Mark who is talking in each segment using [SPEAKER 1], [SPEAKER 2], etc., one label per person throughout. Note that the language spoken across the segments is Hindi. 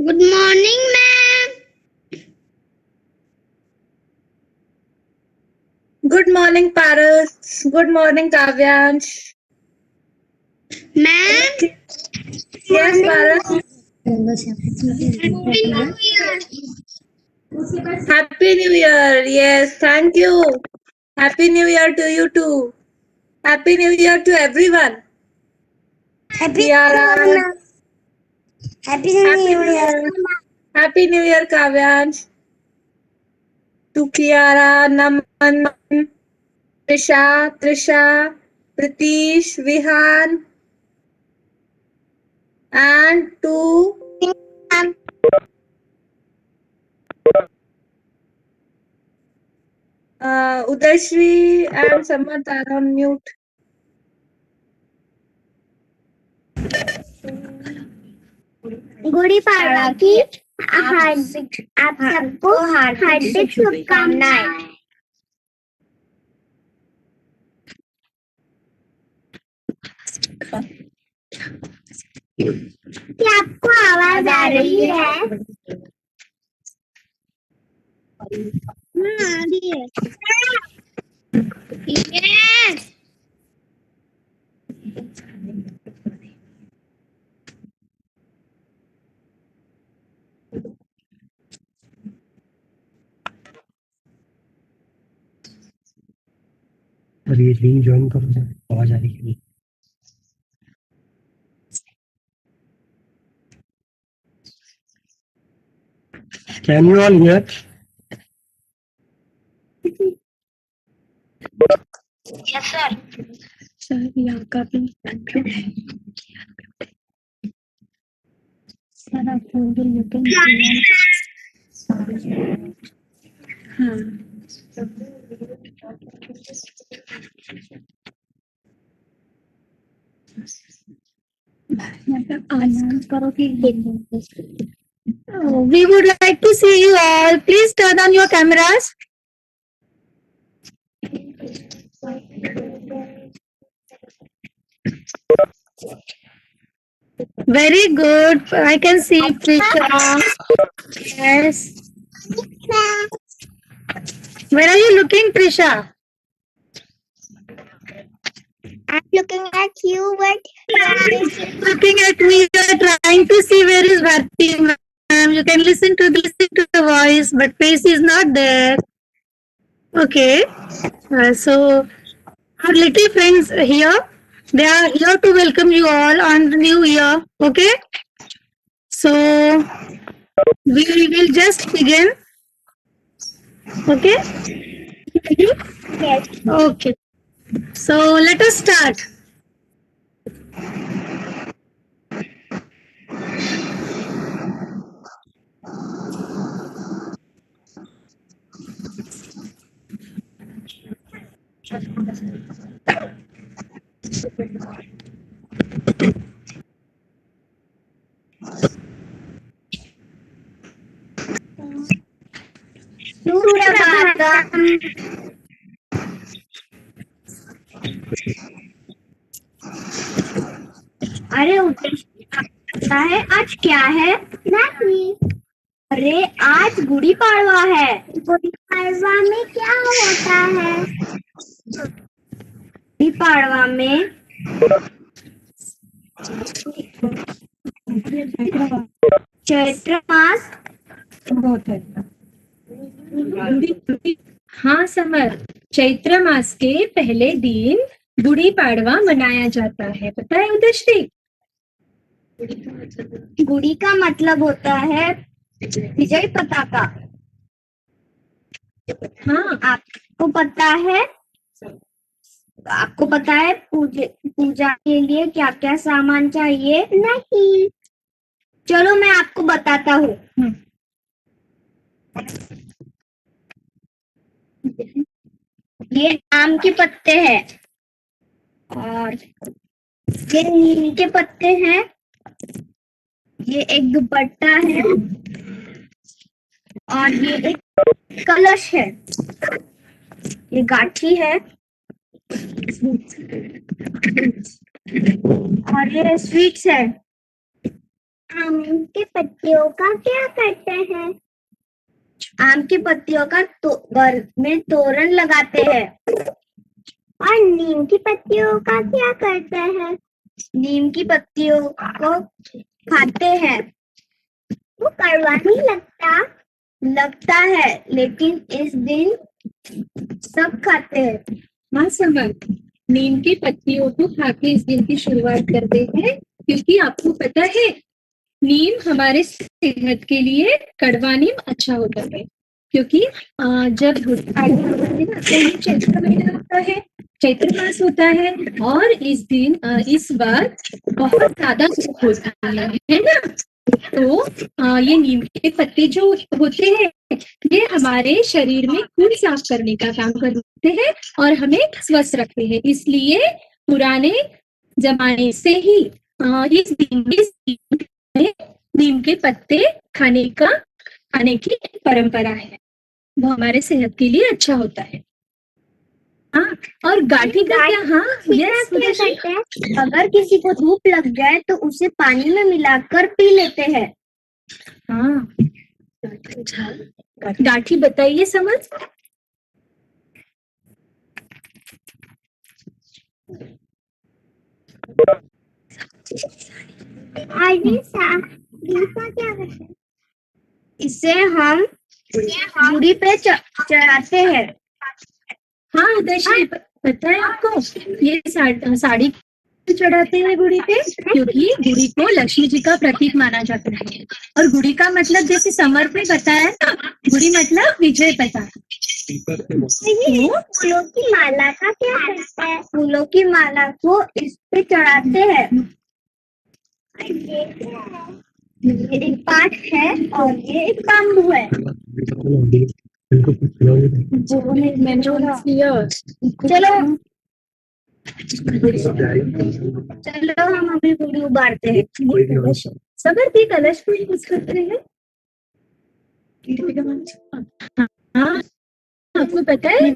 [SPEAKER 1] Good morning, ma'am.
[SPEAKER 2] Good morning, Paras. Good morning, Kavyansh.
[SPEAKER 1] Ma'am,
[SPEAKER 2] Yes, Paras.
[SPEAKER 1] Happy New Year.
[SPEAKER 2] Happy New Year. Yes, thank you. Happy New Year to you too. Happy New Year to everyone.
[SPEAKER 1] Happy
[SPEAKER 2] Kiara.
[SPEAKER 1] Happy
[SPEAKER 2] Happy New Year. Happy New Year, Kavyansh. To Kiara, Naman, Trisha, Pritish, Vihan, and to Udashri and Samant are on mute.
[SPEAKER 1] Gudi Padwa की हार्दिक आप सबको हार्दिक शुभकामनाएं। क्या आपको आवाज आ रही है? आ रही है। Yes.
[SPEAKER 3] और ये लिंक ज्वाइन करो, आवाज आ रही है। Can you all hear?
[SPEAKER 1] Yes, sir.
[SPEAKER 3] Sir, यहाँ का भी सर आप फोन पे यूट्यूब हाँ यहाँ पे अनाउंस करो कि we would like to see you all. Please turn on your cameras. Very good. I can see Prisha. Yes. Where are you looking, Prisha?
[SPEAKER 1] I'm looking at you, but
[SPEAKER 3] Looking at me, you are trying to see where is Bharti, ma'am. You can listen to the voice, but face is not there. Okay. So our little friends here, they are here to welcome you all on the new year. Okay. So we will just begin. Okay.
[SPEAKER 1] yes.
[SPEAKER 3] Okay. So let us start.
[SPEAKER 1] Suprabhatam. अरे पता है आज क्या है? नहीं। अरे आज गुड़ी पाड़वा है। गुड़ी पाड़वा में क्या होता है? गुड़ी पाड़वा में चैत्र मास
[SPEAKER 3] हाँ समर, चैत्र मास के पहले दिन गुड़ी पाड़वा मनाया जाता है, पता है उदयश्री?
[SPEAKER 1] गुड़ी का मतलब होता है विजय पताका।
[SPEAKER 3] हाँ,
[SPEAKER 1] आपको पता है पूजा के लिए क्या क्या सामान चाहिए? नहीं। चलो मैं आपको बताता हूँ। ये आम के पत्ते हैं और ये नीम के पत्ते हैं। ये एक दुपट्टा है और ये एक कलश है। ये गाठी है और ये स्वीट्स है। आम के पत्तियों का क्या करते हैं? आम की पत्तियों का घर में तोरण लगाते हैं। और नीम की पत्तियों का क्या करते हैं? नीम की पत्तियों को खाते हैं। वो कड़वा नहीं लगता? लगता है, लेकिन इस दिन सब खाते हैं।
[SPEAKER 4] हाँ समझ। नीम की पत्तियों को खा के इस दिन की शुरुआत करते हैं, क्योंकि आपको पता है नीम हमारे सेहत के लिए, कड़वा नीम अच्छा होता है। क्योंकि जब चैत्र महीना होता है, चैत्र मास होता है, और इस दिन इस बार बहुत ज्यादा धूप होता है ना, तो ये नीम के पत्ते जो होते हैं, ये हमारे शरीर में खून साफ करने का काम करते हैं और हमें स्वस्थ रखते हैं। इसलिए पुराने जमाने से ही इस दिन में नीम के पत्ते खाने की परंपरा है। वो हमारे सेहत के लिए अच्छा होता है। हाँ, और गाठी का क्या? हाँ, यस,
[SPEAKER 1] क्या करते हैं? अगर किसी को धूप लग जाए तो उसे पानी में मिलाकर पी लेते हैं।
[SPEAKER 4] हाँ, गाठी बताइए समझ।
[SPEAKER 1] क्या करते हैं? इसे हम गुड़ी पे चढ़ाते हैं।
[SPEAKER 4] हाँ दर्शनी, पता है आपको, ये साड़ी चढ़ाते हैं गुड़ी पे, क्योंकि गुड़ी को लक्ष्मी जी का प्रतीक माना जाता है। और गुड़ी का मतलब जैसे समर पे बताया ना, गुड़ी मतलब विजय पता।
[SPEAKER 1] फूलों की माला का क्या करते हैं? फूलों की माला को इस पे चढ़ाते हैं। ये एक पाठ है और ये एक बाम्बू है। चलो चलो हम अभी गुड़ी उबारते हैं।
[SPEAKER 4] समर भी कलश को यूज करते हैं। हाँ, आपको पता है?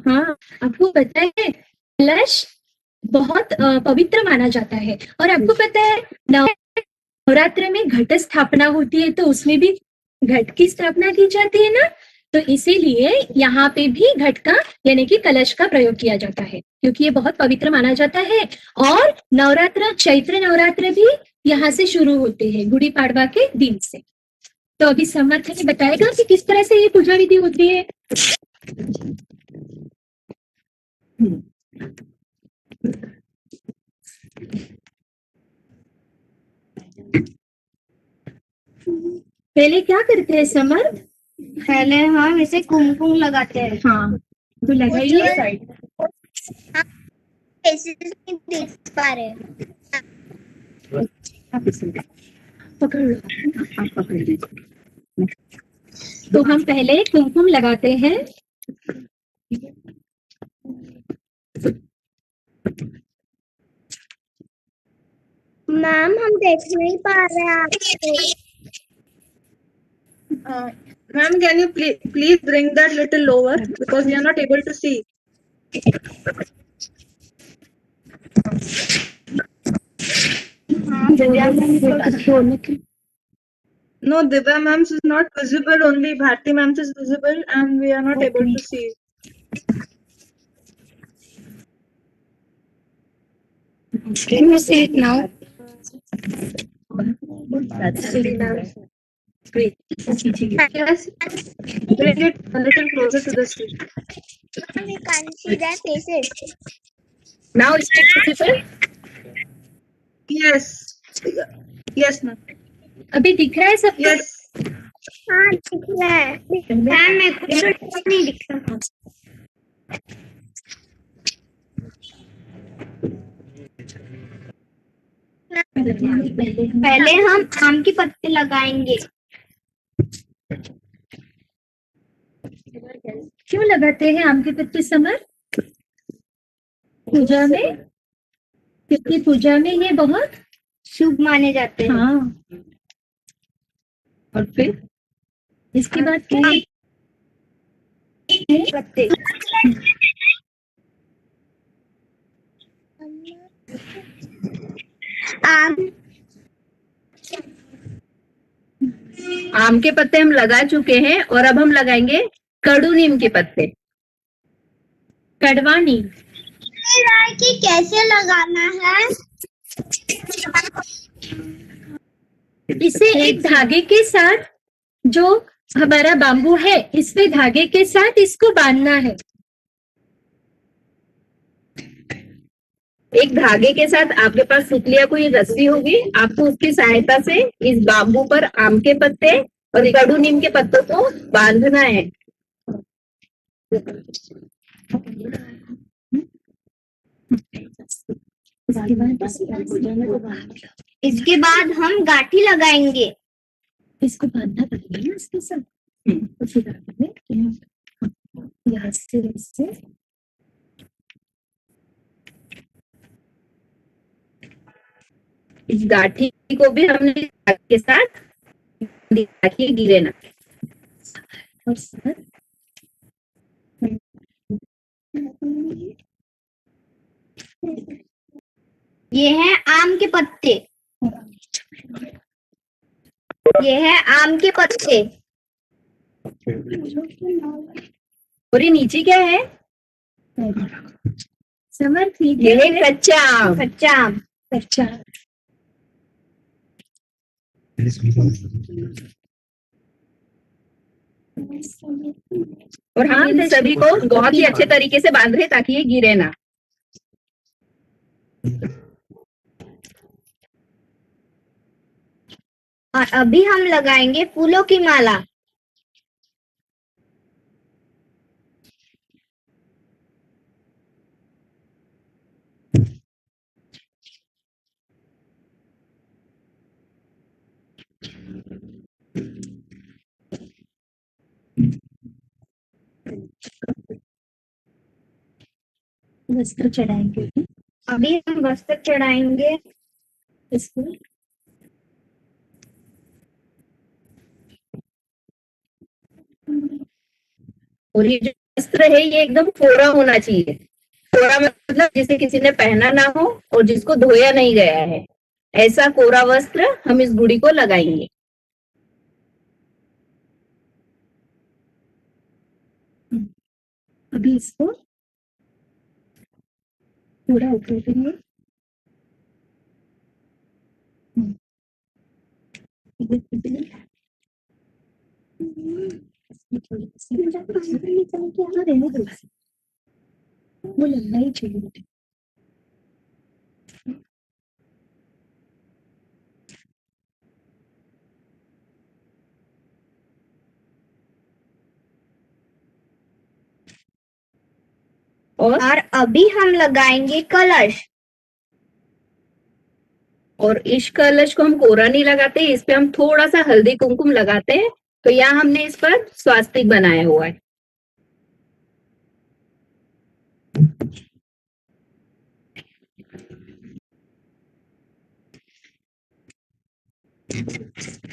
[SPEAKER 4] हाँ, आपको पता है कलश बहुत पवित्र माना जाता है। और आपको पता है नवरात्र में घट स्थापना होती है, तो उसमें भी घट की स्थापना की जाती है ना, तो इसीलिए यहाँ पे भी घट का यानी कि कलश का प्रयोग किया जाता है, क्योंकि ये बहुत पवित्र माना जाता है। और नवरात्र, चैत्र नवरात्र भी यहाँ से शुरू होते हैं, गुड़ी पाड़वा के दिन से। तो अभी समर्थ ने बताएगा कि किस तरह से ये पूजा विधि होती है। पहले क्या करते हैं समर्थ?
[SPEAKER 1] पहले हम इसे कुमकुम लगाते हैं।
[SPEAKER 4] हाँ, तो लगाइए।
[SPEAKER 1] देख पा रहे
[SPEAKER 4] पकड़ लो। तो हम पहले कुमकुम लगाते हैं।
[SPEAKER 1] मैम, हम देख नहीं पा रहे हैं आपको।
[SPEAKER 2] Ma'am, can you please bring that little lower, because we are not able to see. No, Divya ma'am's is not visible, only Bharti ma'am's is visible and we are not able to see.
[SPEAKER 3] Can you see it now?
[SPEAKER 4] Great.
[SPEAKER 2] Yes, bring it a little closer to the screen.
[SPEAKER 1] We can't see their faces.
[SPEAKER 4] Now is it visible?
[SPEAKER 2] Yes. Yes, ma'am.
[SPEAKER 4] अभी दिख रहा है सबको?
[SPEAKER 2] Yes.
[SPEAKER 1] हाँ, दिख रहा है। मैम, मेरे को नहीं दिख रहा। पहले हम आम की पत्ते लगाएंगे।
[SPEAKER 4] क्यों लगाते हैं आम के पत्ते समर? पूजा में, क्योंकि पूजा में ये बहुत
[SPEAKER 1] शुभ माने जाते हैं।
[SPEAKER 4] हाँ। और फिर इसके बाद क्या?
[SPEAKER 1] पत्ते आम
[SPEAKER 5] आम के पत्ते हम लगा चुके हैं और अब हम लगाएंगे कड़ू नीम के पत्ते।
[SPEAKER 4] कड़वा नीम।
[SPEAKER 1] कि कैसे लगाना है?
[SPEAKER 4] इसे एक धागे के साथ, जो हमारा बाम्बू है, इसमें धागे के साथ इसको बांधना है।
[SPEAKER 5] एक धागे के साथ आपके पास सुतलिया कोई रस्सी होगी, आपको उसकी सहायता से इस बाम्बू पर आम के पत्ते और कड़ू नीम के पत्तों को बांधना है।
[SPEAKER 1] इसके बाद हम गाठी लगाएंगे।
[SPEAKER 4] इसको बांधना पड़ेगा ना इसके साथ। तो फिर आगे में यहाँ से ऐसे
[SPEAKER 5] इस गाठी को भी हमने धागे के साथ ताकि गिरे ना।
[SPEAKER 4] और साथ
[SPEAKER 1] ये है आम के पत्ते। ये है आम के पत्ते।
[SPEAKER 5] और ये नीचे क्या है?
[SPEAKER 4] समर ठीक
[SPEAKER 5] ये है कच्चा आम।
[SPEAKER 1] कच्चा आम।
[SPEAKER 4] अच्छा,
[SPEAKER 5] और हम इन सभी को बहुत ही अच्छे तरीके से बांध रहे हैं ताकि ये गिरे ना।
[SPEAKER 1] और अभी हम लगाएंगे फूलों की माला।
[SPEAKER 4] वस्त्र चढ़ाएंगे
[SPEAKER 1] अभी हम वस्त्र चढ़ाएंगे।
[SPEAKER 4] इसको।
[SPEAKER 5] और ये जो वस्त्र है ये एकदम फोड़ा होना चाहिए। फोड़ा मतलब जिसे किसी ने पहना ना हो और जिसको धोया नहीं गया है, ऐसा कोरा वस्त्र हम इस गुड़ी को लगाएंगे।
[SPEAKER 4] अभी इसको पूरा ऊपर करेंगे। वो लगना ही चाहिए।
[SPEAKER 1] और अभी हम लगाएंगे कलश।
[SPEAKER 5] और इस कलश को हम कोरा नहीं लगाते, इस पे हम थोड़ा सा हल्दी कुमकुम लगाते हैं। तो यहाँ हमने इस पर स्वास्तिक बनाया हुआ है।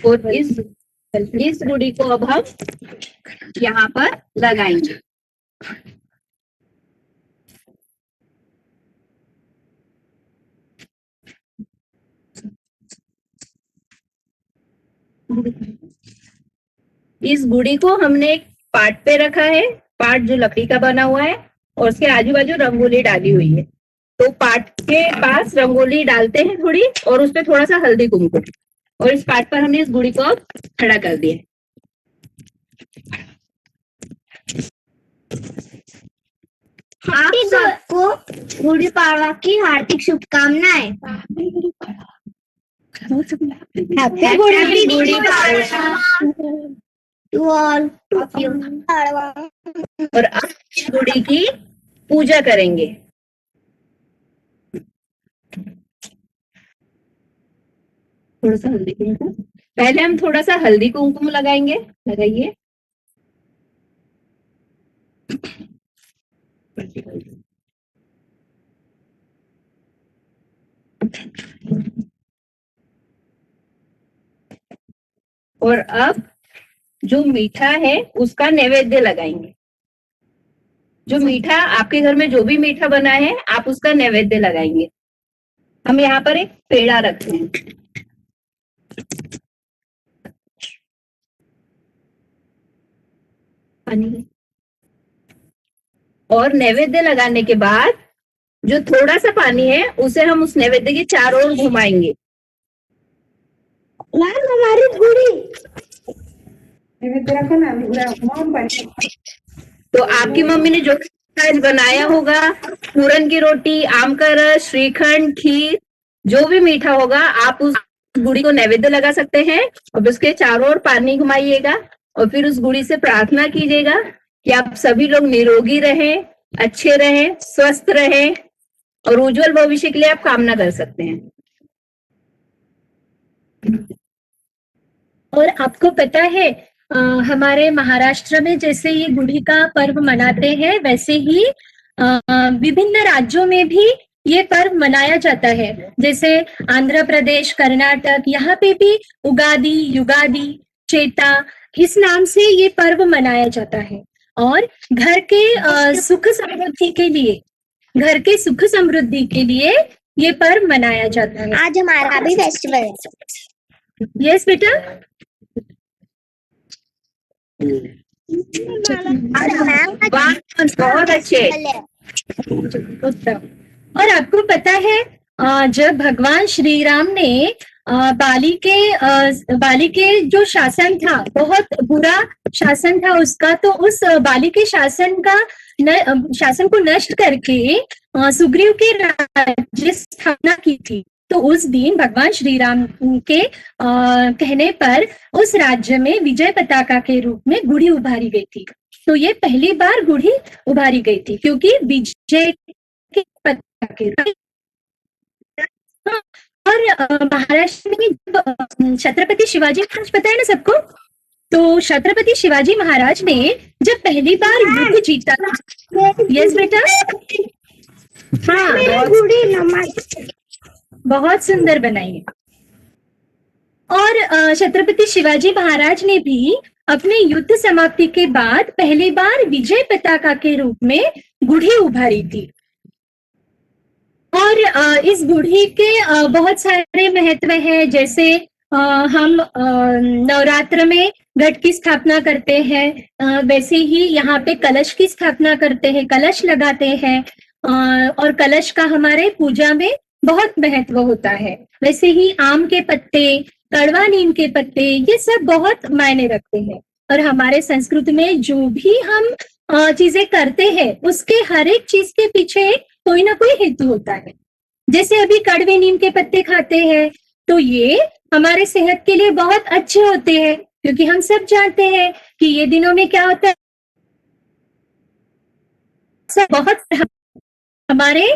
[SPEAKER 5] और इस गुड़ी को अब हम यहाँ पर लगाएंगे। इस गुड़ी को हमने एक पाट पे रखा है, पाट जो लकड़ी का बना हुआ है, और उसके आजू बाजू रंगोली डाली हुई है। तो पाट के पास रंगोली डालते हैं थोड़ी, और उस पर थोड़ा सा हल्दी कुमकुम, और इस पाट पर हमने इस गुड़ी को खड़ा कर दिया।
[SPEAKER 1] आप सबको गुड़ी पड़वा की हार्दिक शुभकामनाएं। Happy Gudi Padwa to all of you.
[SPEAKER 5] और अब इस गुड़ी की पूजा करेंगे। थोड़ा सा हल्दी कुमकुम, पहले हम थोड़ा सा हल्दी कुमकुम लगाएंगे। लगाइए। और अब जो मीठा है उसका नैवेद्य लगाएंगे। जो मीठा आपके घर में जो भी मीठा बना है आप उसका नैवेद्य लगाएंगे। हम यहाँ पर एक पेड़ा रखते हैं।
[SPEAKER 4] पानी है।
[SPEAKER 5] और नैवेद्य लगाने के बाद जो थोड़ा सा पानी है उसे हम उस नैवेद्य के चारों ओर घुमाएंगे।
[SPEAKER 1] मैम हमारी गुड़ी
[SPEAKER 5] तो आपकी मम्मी ने जो आज बनाया होगा, पूरन की रोटी, आम का रस, श्रीखंड, खीर, जो भी मीठा होगा, आप उस गुड़ी को नैवेद्य लगा सकते हैं और उसके चारों ओर पानी घुमाइएगा और फिर उस गुड़ी से प्रार्थना कीजिएगा कि आप सभी लोग निरोगी रहें, अच्छे रहें, स्वस्थ रहें और उज्जवल भविष्य के लिए आप कामना कर सकते हैं।
[SPEAKER 4] और आपको पता है हमारे महाराष्ट्र में जैसे ये गुड़ी का पर्व मनाते हैं, वैसे ही विभिन्न राज्यों में भी ये पर्व मनाया जाता है। जैसे आंध्र प्रदेश, कर्नाटक, यहाँ पे भी उगादी, युगादी, चेता इस नाम से ये पर्व मनाया जाता है। और घर के सुख समृद्धि के लिए, घर के सुख समृद्धि के लिए ये पर्व मनाया जाता है।
[SPEAKER 1] आज हमारा भी फेस्टिवल है।
[SPEAKER 4] यस बेटा।
[SPEAKER 5] वाह, बहुत अच्छे।
[SPEAKER 4] और आपको पता है जब भगवान श्री राम ने बाली के जो शासन था, बहुत बुरा शासन था उसका, तो उस बाली के शासन को नष्ट करके सुग्रीव के राज्य स्थापना की थी। तो उस दिन भगवान श्री राम के कहने पर उस राज्य में विजय पताका के रूप में गुड़ी उभारी गई थी। तो ये पहली बार गुड़ी उभारी गई थी क्योंकि विजय के पताका के रूप। और महाराष्ट्र में जब छत्रपति शिवाजी महाराज, पता है ना सबको, तो छत्रपति शिवाजी महाराज ने जब पहली बार युद्ध जीता था। यस बेटा। हाँ, बहुत सुंदर बनाई है। और छत्रपति शिवाजी महाराज ने भी अपने युद्ध समाप्ति के बाद पहली बार विजय पताका के रूप में गुड़ी उभारी थी। और इस गुड़ी के बहुत सारे महत्व हैं। जैसे हम नवरात्र में घट की स्थापना करते हैं, वैसे ही यहाँ पे कलश की स्थापना करते हैं, कलश लगाते हैं। और कलश का हमारे पूजा में बहुत महत्व होता है। वैसे ही आम के पत्ते, कड़वा नीम के पत्ते, ये सब बहुत मायने रखते हैं। और हमारे संस्कृति में जो भी हम चीजें करते हैं, उसके हर एक चीज के पीछे कोई ना कोई हेतु होता है। जैसे अभी कड़वे नीम के पत्ते खाते हैं, तो ये हमारे सेहत के लिए बहुत अच्छे होते हैं, क्योंकि हम सब जानते हैं कि ये दिनों में क्या होता है, बहुत हमारे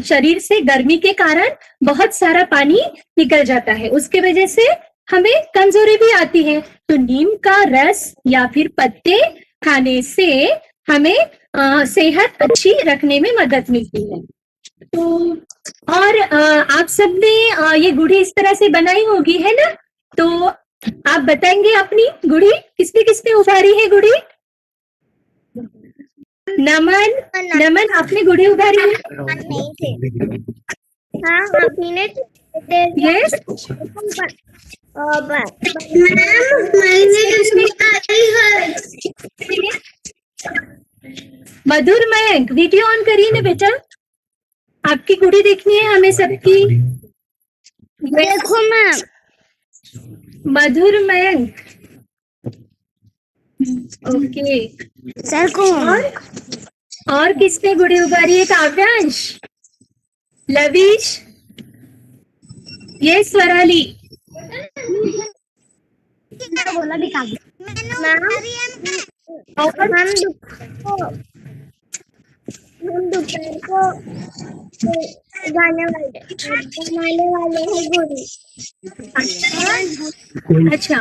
[SPEAKER 4] शरीर से गर्मी के कारण बहुत सारा पानी निकल जाता है, उसके वजह से हमें कमजोरी भी आती है। तो नीम का रस या फिर पत्ते खाने से हमें सेहत अच्छी रखने में मदद मिलती है। तो और आप सबने ये गुड़ी इस तरह से बनाई होगी, है ना? तो आप बताएंगे अपनी गुड़ी किसने उभारी है गुड़ी? नमन आपने गुड़ी उभारी है?
[SPEAKER 1] नहीं थे। हाँ, आपने ने
[SPEAKER 4] yes. Madhur Mayank, video on करिए ना बेटा, आपकी गुड़ी देखनी है हमें सबकी।
[SPEAKER 1] देखो मैम।
[SPEAKER 4] मधुर मयंक, ओके।
[SPEAKER 1] सर को
[SPEAKER 4] और किसने गुड़ी उभारी है? काव्यांश, लवीश, ये स्वराली।
[SPEAKER 1] बोला दिखा हम दोपहर को बनाने वाले हैं गुड़ी।
[SPEAKER 4] अच्छा,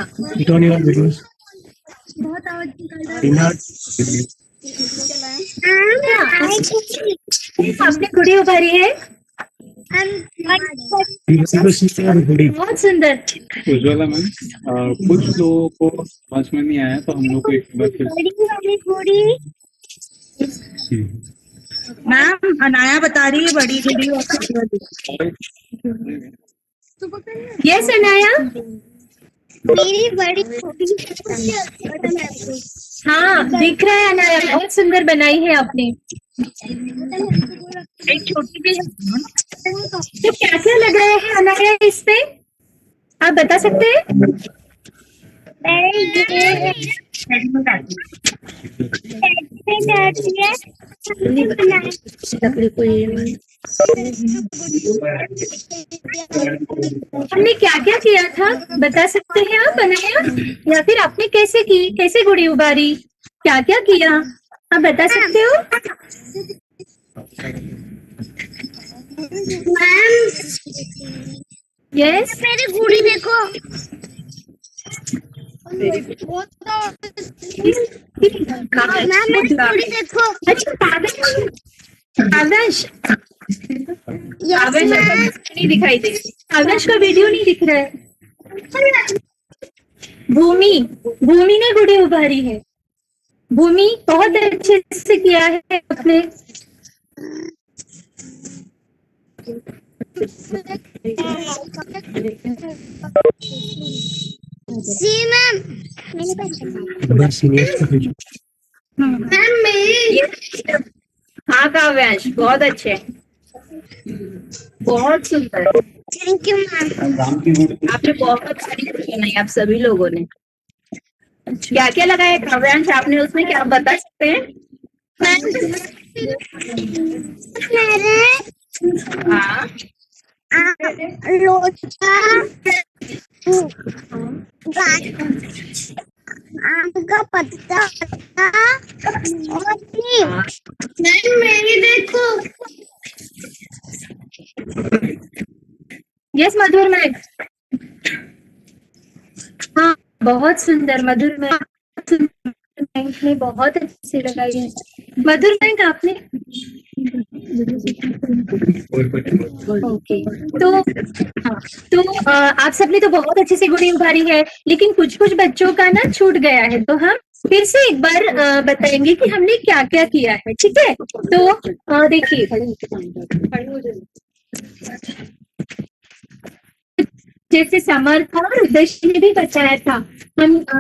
[SPEAKER 1] बहुत आवाज निकल
[SPEAKER 4] आपने गुड़ी उभारी है? बहुत सुंदर।
[SPEAKER 6] उज्ज्वला मैम, कुछ लोगों को समझ में नहीं आया, तो हम लोग को एक बार फिर
[SPEAKER 2] मैम अनाया बता रही है बड़ी गुड़ी और
[SPEAKER 4] यस अनाया,
[SPEAKER 1] मेरी बड़ी छोटी
[SPEAKER 4] हाँ दिख रहा है अनाया, बहुत सुंदर बनाई है आपने।
[SPEAKER 5] एक छोटी भी
[SPEAKER 4] तो क्या क्या लग रहा है अनाया इस पे, आप बता सकते हैं? हमने क्या क्या किया था बता सकते हैं आप अनाया, या फिर आपने कैसे की, कैसे गुड़ी उबारी, क्या क्या किया आप बता सकते हो?
[SPEAKER 1] मैम
[SPEAKER 4] यस
[SPEAKER 1] मेरी गुड़ी देखो। मैम मेरी गुड़ी देखो।
[SPEAKER 4] अच्छा कागज, कागज
[SPEAKER 1] यस मैम।
[SPEAKER 5] नहीं दिखाई दे।
[SPEAKER 4] कागज का वीडियो नहीं दिख रहा है। भूमि, भूमि ने गुड़ी उभारी है। भूमि बहुत अच्छे से किया है आपने।
[SPEAKER 1] सी मैम। मैम मेरी
[SPEAKER 5] हाँ काव्यांश बहुत अच्छे, बहुत सुंदर।
[SPEAKER 1] Thank you ma'am.
[SPEAKER 6] राम की गुड़ी
[SPEAKER 5] आपने बहुत सारी बनाई, आप सभी लोगों ने। क्या क्या लगाया काव्यांश आपने उसमें, क्या आप बता सकते हैं?
[SPEAKER 1] मेरे
[SPEAKER 5] हाँ
[SPEAKER 1] लोचा आम का पत्ता और नीम। मैम मेरी देखो।
[SPEAKER 4] यस मधुर मैम, हाँ बहुत सुंदर मधुर मैम, बैंक ने बहुत अच्छे से लगाई है। मधुर बैंक आपने ओके, तो हाँ तो आप सबने तो बहुत अच्छे से गुड़ी उभारी है, लेकिन कुछ कुछ बच्चों का ना छूट गया है, तो हम फिर से एक बार बताएंगे कि हमने क्या क्या किया है, ठीक है? तो देखिए जैसे समर्थ और उद्देश्य ने भी बताया था,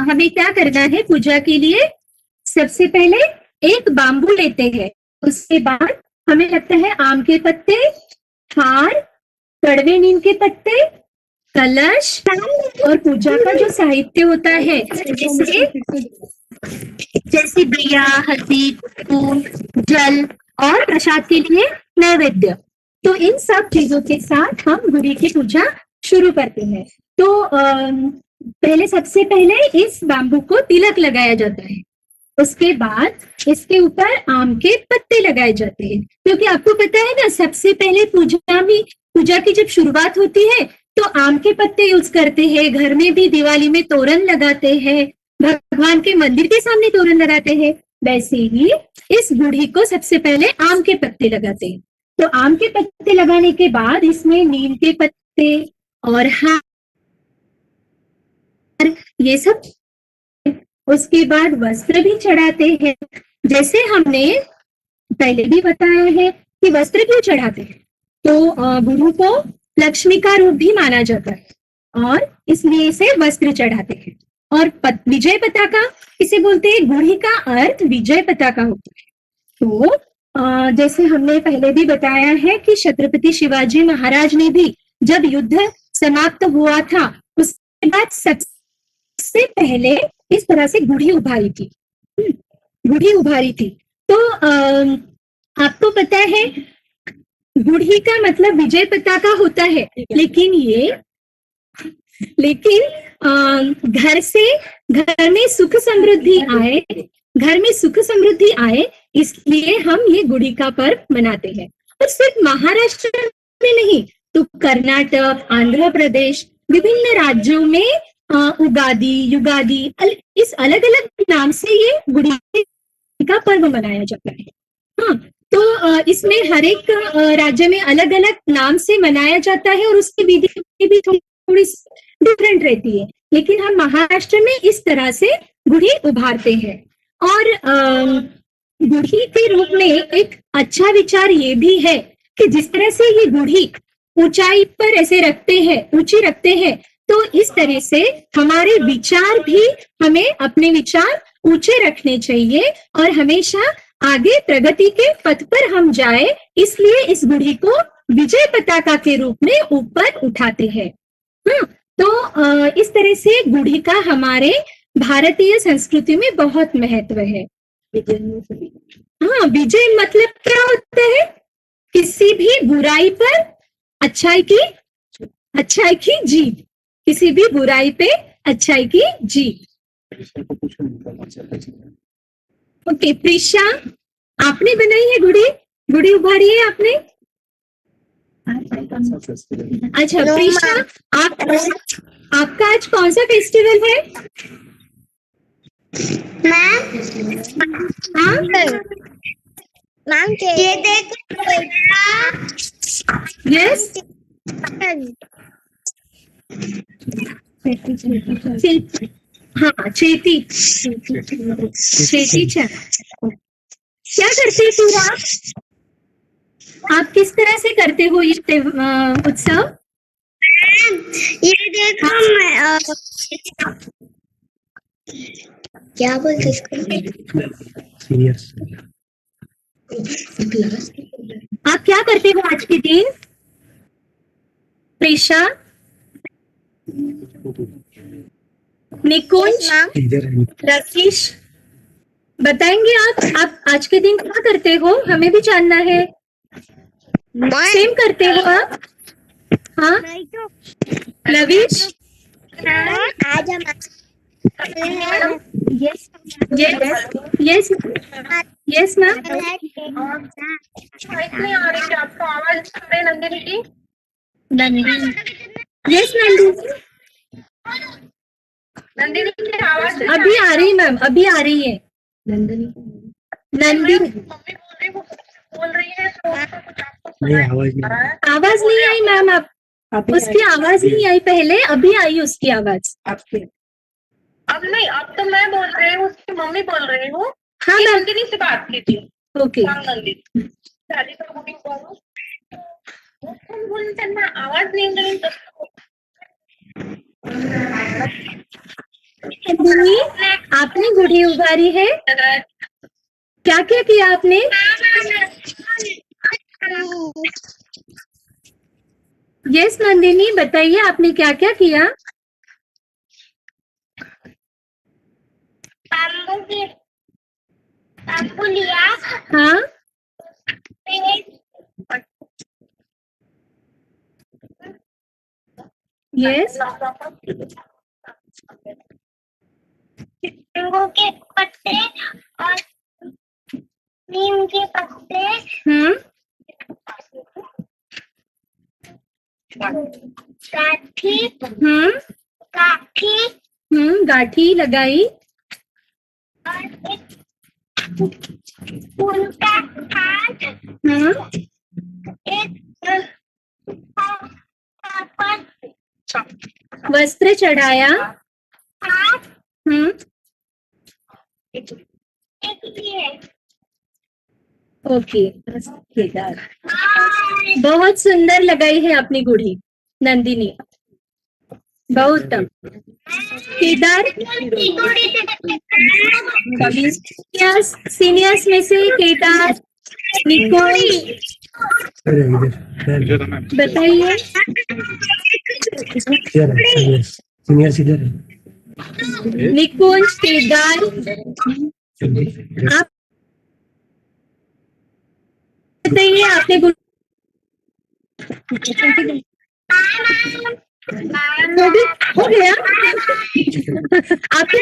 [SPEAKER 4] हमें क्या करना है पूजा के लिए। सबसे पहले एक बाम्बू लेते हैं, उसके बाद हमें लगता है आम के पत्ते, हार, कड़वे नीम के पत्ते, कलश और पूजा का जो साहित्य होता है जैसे दिया, हल्दी, फूल, जल और प्रसाद के लिए नैवेद्य। तो इन सब चीजों के साथ हम गुड़ी की पूजा शुरू करते हैं। तो पहले सबसे पहले इस बाम्बू को तिलक लगाया जाता है, उसके बाद इसके ऊपर आम के पत्ते लगाए जाते हैं, क्योंकि आपको पता है ना सबसे पहले पूजा की जब शुरुआत होती है तो आम के पत्ते यूज करते हैं। घर में भी दिवाली में तोरण लगाते हैं, भगवान के मंदिर के सामने तोरण लगाते हैं, वैसे ही इस गुड़ी को सबसे पहले आम के पत्ते लगाते हैं। तो आम के पत्ते लगाने के बाद इसमें नीम के पत्ते और हार, ये सब, उसके बाद वस्त्र भी चढ़ाते हैं। जैसे हमने पहले भी बताया है कि वस्त्र क्यों चढ़ाते हैं, तो गुरु को लक्ष्मी का रूप भी माना जाता है और इसलिए इसे वस्त्र चढ़ाते हैं। और विजय पताका इसे बोलते हैं, गुड़ी का अर्थ विजय पताका होता है। तो जैसे हमने पहले भी बताया है कि छत्रपति शिवाजी महाराज ने भी जब युद्ध समाप्त हुआ था उसके बाद सबसे पहले इस तरह से गुड़ी उभारी थी, गुड़ी उभारी थी। तो आपको पता है गुड़ी का मतलब विजय पताका होता है, लेकिन घर में सुख समृद्धि आए, घर में सुख समृद्धि आए इसलिए हम ये गुड़ी का पर्व मनाते हैं। और सिर्फ महाराष्ट्र में नहीं तो कर्नाटक, आंध्र प्रदेश, विभिन्न राज्यों में उगादी, युगादी, इस अलग अलग नाम से ये गुड़ी का पर्व मनाया जाता है। हाँ, तो इसमें हर एक राज्य में अलग अलग नाम से मनाया जाता है और उसकी विधि भी थोड़ी डिफरेंट रहती है, लेकिन हम महाराष्ट्र में इस तरह से गुड़ी उभारते हैं। और गुड़ी के रूप में एक अच्छा विचार ये भी है कि जिस तरह से ये गुड़ी ऊंचाई पर ऐसे रखते हैं, ऊंची रखते हैं, तो इस तरह से हमारे विचार भी, हमें अपने विचार ऊंचे रखने चाहिए और हमेशा आगे प्रगति के पथ पर हम जाए, इसलिए इस गुढ़ी को विजय पताका के रूप में ऊपर उठाते हैं। तो इस तरह से गुढ़ी का हमारे भारतीय संस्कृति में बहुत महत्व है। हाँ, विजय मतलब क्या होता है? किसी भी बुराई पर अच्छाई की जीत, किसी भी बुराई पे अच्छाई की जीत। ओके प्रिशा, आपने बनाई है गुड़ी? गुड़ी उभारी है आपने? अच्छा प्रिशा, आपका आज कौन सा फेस्टिवल है?
[SPEAKER 1] मैम ये देखो
[SPEAKER 4] यस, हाँ चेती, चेती क्या करते तू आप? आप किस तरह से करते हो ये उत्सव?
[SPEAKER 1] ये देखो मैं क्या बोलते इसको?
[SPEAKER 4] आप क्या करते हो आज के दिन? प्रेशा, निकुंज, रकीश, बताएंगे आप आज के दिन क्या करते हो? हमें भी जानना है। सेम करते हो आप? हाँ लविश,
[SPEAKER 1] आज हम
[SPEAKER 4] yes yes yes ma'am. Nandini, yes Nandini की आवाज अभी आ रही मैम, अभी आ रही है। नंदिनी आवाज नहीं आई मैम, आप उसकी आवाज नहीं आई पहले, अभी आई उसकी आवाज आपकी।
[SPEAKER 5] अब नहीं, अब तो मैं बोल रही हूँ, उसकी मम्मी बोल रही हूँ।
[SPEAKER 4] हाँ मैम,
[SPEAKER 5] नंदिनी से बात कीजिए।
[SPEAKER 4] ओके।
[SPEAKER 5] नंदिनी शादी पर बुकिंग करो, बोल त्यांना आवाज नहीं येईल तर
[SPEAKER 4] नंदिनी, आपने गुड़ी उभारी है? क्या क्या किया आपने? यस नंदिनी, बताइए आपने क्या क्या किया?
[SPEAKER 1] आपको लिया
[SPEAKER 4] हाँ यस,
[SPEAKER 1] नींबू के पत्ते और नीम के पत्ते काठी काठी
[SPEAKER 4] गाठी लगाई
[SPEAKER 1] और एक फूल का हाथ एक
[SPEAKER 4] वस्त्र चढ़ाया
[SPEAKER 1] हाथ
[SPEAKER 4] एक
[SPEAKER 1] एक ये
[SPEAKER 4] ओके। बहुत सुंदर लगाई है अपनी गुड़ी नंदिनी, बहुत उत्तम। केदार, सीनियर्स में से केदार, निकोल, बताइए। निकुंज, केदार, आप बताइए आपने हो गया आपकी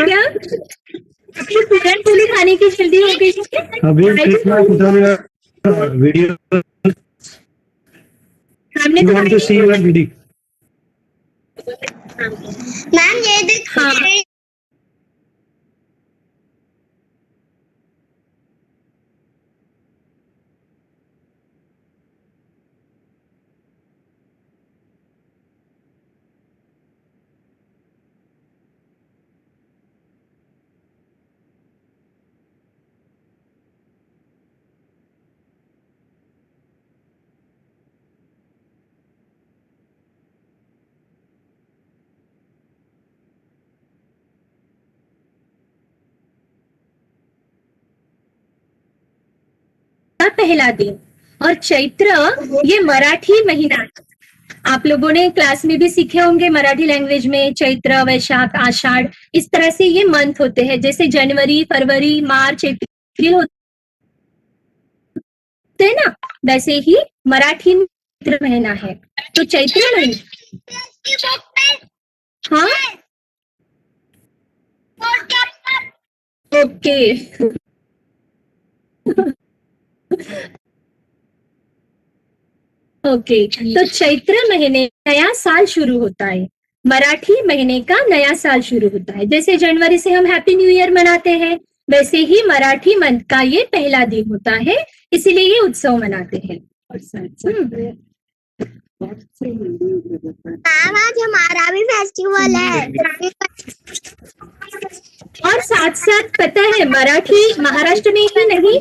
[SPEAKER 4] क्या? आपकी पूरन पूरी खाने की जल्दी हो गई है?
[SPEAKER 7] वीडियो
[SPEAKER 4] हमने तो
[SPEAKER 7] want to see your video.
[SPEAKER 1] Ma'am ये देखो
[SPEAKER 4] हाँ। पहला दिन, और चैत्र ये मराठी महीना। आप लोगों ने क्लास में भी सीखे होंगे मराठी लैंग्वेज में, चैत्र, वैशाख, आषाढ़, इस तरह से ये मंथ होते हैं। जैसे जनवरी, फरवरी, मार्च, अप्रैल होते हैं ना, वैसे ही मराठी में चैत्र महीना है। तो चैत्र महीना, हाँ, ओके। ओके, तो चैत्र महीने नया साल शुरू होता है, मराठी महीने का नया साल शुरू होता है। जैसे जनवरी से हम हैप्पी न्यू ईयर मनाते हैं, वैसे ही मराठी मंथ का ये पहला दिन होता है, इसीलिए ये उत्सव मनाते हैं।
[SPEAKER 1] आज हमारा भी फेस्टिवल है।
[SPEAKER 4] और साथ साथ पता है मराठी महाराष्ट्र में ही नहीं,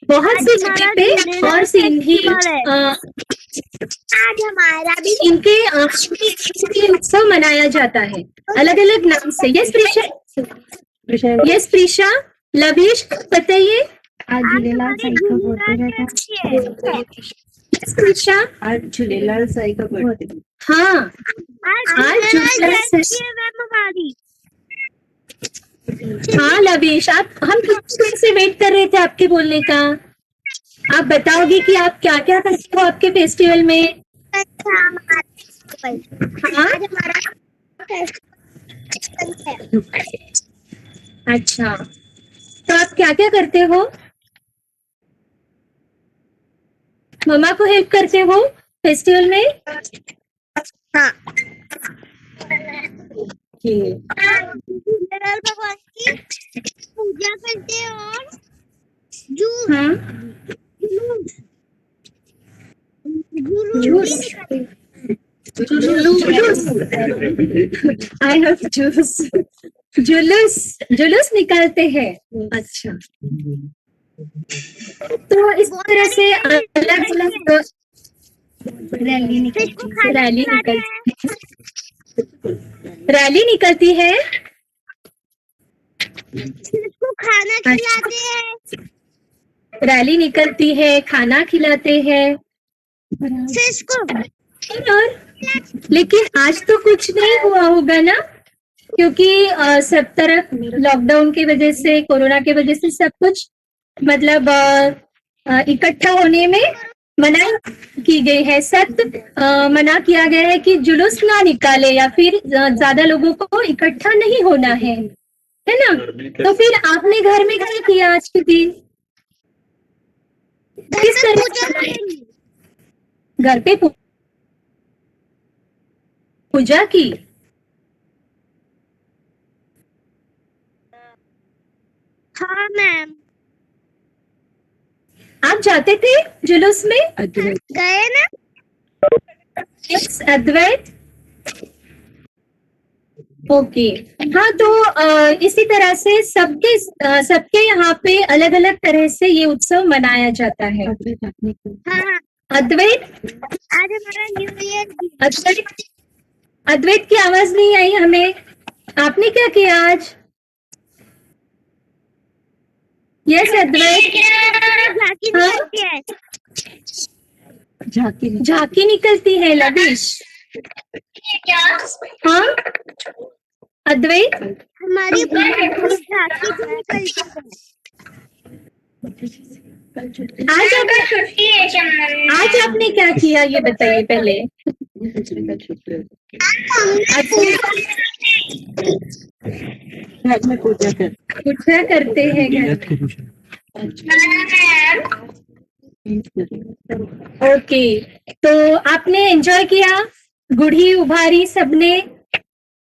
[SPEAKER 4] बहुत से जगह पे और सिंधी
[SPEAKER 1] आज हमारा भी
[SPEAKER 4] इनके ये उत्सव मनाया जाता है अलग अलग नाम से। यस प्रीशा, यस प्रीशा, लवीश बताइए।
[SPEAKER 1] आज झूलेलाल साईं का बर्थडे है।
[SPEAKER 4] यस प्रीशा,
[SPEAKER 5] आज झूलेलाल साईं का बर्थडे।
[SPEAKER 4] हाँ, आज झूलेलाल हाँ लवीश, आप हम कितने से वेट कर रहे थे आपके बोलने का। आप बताओगे कि आप क्या क्या करते हो आपके फेस्टिवल में। हाँ, अच्छा, तो आप क्या क्या करते हो। मम्मा को हेल्प करते हो फेस्टिवल में।
[SPEAKER 1] हाँ,
[SPEAKER 4] झूलेलाल
[SPEAKER 1] भगवान की पूजा करते हैं और
[SPEAKER 4] आई हैव जूस, जुलूस निकालते हैं। अच्छा, तो इस तरह से अलग अलग रैली निकलती है।
[SPEAKER 1] इसको खाना खिलाते हैं।
[SPEAKER 4] रैली निकलती है, खाना खिलाते हैं।
[SPEAKER 1] फिश को
[SPEAKER 4] और लेकिन आज तो कुछ नहीं हुआ होगा ना, क्योंकि सब तरफ लॉकडाउन की वजह से, कोरोना की वजह से सब कुछ मतलब इकट्ठा होने में मना की गई है। मना किया गया है कि जुलूस ना निकाले या फिर ज्यादा लोगों को इकट्ठा नहीं होना है ना। तो फिर आपने घर में क्या किया आज के दिन। किस तरह घर पे पूजा की।
[SPEAKER 1] हाँ मैम,
[SPEAKER 4] आप जाते थे जुलूस में।
[SPEAKER 1] गए ना।
[SPEAKER 4] अद्वैत, ओके। हाँ, तो इसी तरह से सबके यहाँ पे अलग अलग तरह से ये उत्सव मनाया जाता है।
[SPEAKER 1] हाँ,
[SPEAKER 4] अद्वैत,
[SPEAKER 1] आज हमारा न्यू ईयर।
[SPEAKER 4] अद्वैत की आवाज नहीं आई हमें। आपने क्या किया आज। यस अद्वैत, झांकी निकलती है लवीश। हाँ अद्वैत,
[SPEAKER 1] हमारी झांकी भी निकलती है।
[SPEAKER 4] आज आपने क्या किया ये बताइए पहले।
[SPEAKER 5] घर में पूजा
[SPEAKER 4] करते हैं घर। ओके, तो आपने एंजॉय किया, गुड़ी उभारी सबने।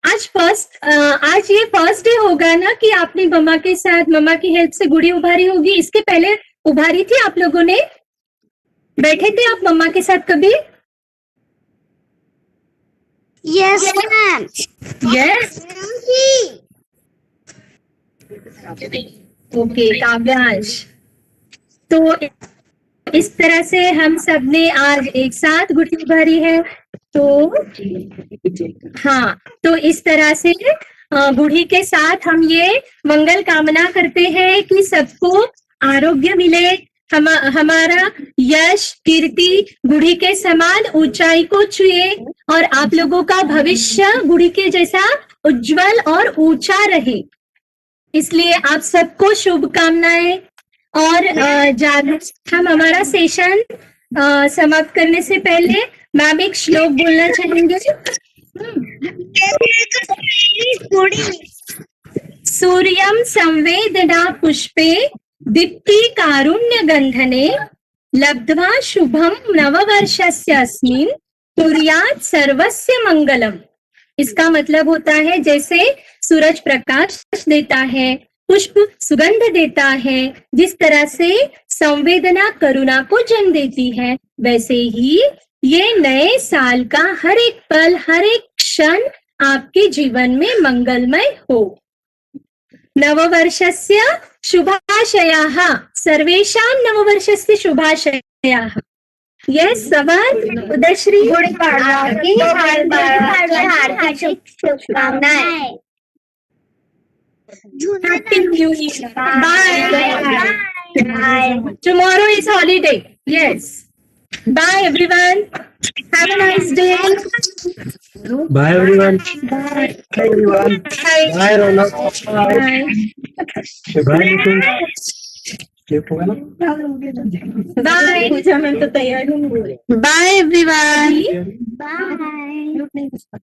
[SPEAKER 4] आज ये फर्स्ट डे होगा ना कि आपने मम्मा के साथ, मम्मा की हेल्प से गुड़ी उभारी होगी। इसके पहले उभारी थी आप लोगों ने, बैठे थे आप मम्मा के साथ कभी।
[SPEAKER 1] यस मैम,
[SPEAKER 4] यस, ओके काव्यांश। तो इस तरह से हम सबने आज एक साथ गुड़ी उभारी है। तो हाँ, तो इस तरह से गुड़ी के साथ हम ये मंगल कामना करते हैं कि सबको आरोग्य मिले, हमारा यश कीर्ति गुड़ी के समान ऊंचाई को छुए और आप लोगों का भविष्य गुड़ी के जैसा उज्जवल और ऊंचा रहे। इसलिए आप सबको शुभकामनाएं। और हम हमारा सेशन समाप्त करने से पहले मैम एक श्लोक बोलना चाहेंगे। सूर्यम संवेदना पुष्पे दीप्ति कारुण्य गंधने लब्ध्वा शुभम नववर्षस्य अस्मिन् कुर्यात् सर्वस्य मंगलम। इसका मतलब होता है जैसे सूरज प्रकाश देता है, पुष्प सुगंध देता है, जिस तरह से संवेदना करुणा को जन्म देती है, वैसे ही ये नए साल का हर एक पल हर एक क्षण आपके जीवन में मंगलमय हो। नववर्षस्य शुभाशयाः, सर्वेषां नववर्षस्य शुभाशयाः। यस सवाल उदयश्री
[SPEAKER 1] गुड़ी पाड़वा की हार्दिक शुभकामनाएं।
[SPEAKER 4] Happy New Year. Bye.
[SPEAKER 1] Bye.
[SPEAKER 4] Tomorrow is holiday. Yes. Bye everyone. Have a nice day.
[SPEAKER 7] Bye everyone.
[SPEAKER 4] Bye.
[SPEAKER 7] Everyone.
[SPEAKER 4] Bye.
[SPEAKER 7] Bye Ronak.
[SPEAKER 4] Bye.
[SPEAKER 7] Bye Nitin. Shift होगा ना?
[SPEAKER 4] Bye.
[SPEAKER 5] पूजा में तो तैयार हूँ।
[SPEAKER 3] Bye everyone.
[SPEAKER 1] Bye.